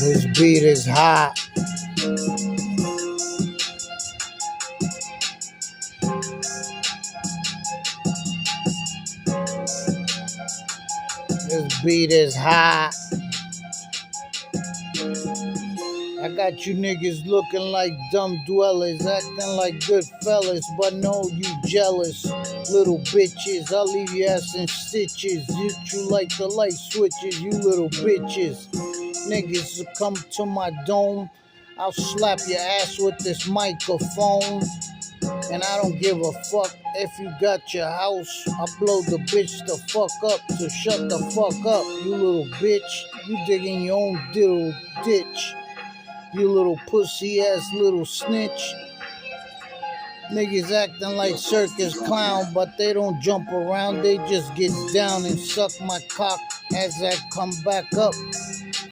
This beat is hot. This beat is hot. I got you niggas looking like dumb dwellers, acting like good fellas, but no, you jealous little bitches. I'll leave your ass in stitches. Hit you like the light switches, you little bitches. Niggas come to my dome, I'll slap your ass with this microphone. And I don't give a fuck if you got your house. I blow the bitch the fuck up, so shut the fuck up, you little bitch. You digging your own little ditch, you little pussy ass little snitch. Niggas acting like circus clown, but they don't jump around, they just get down and suck my cock as I come back up.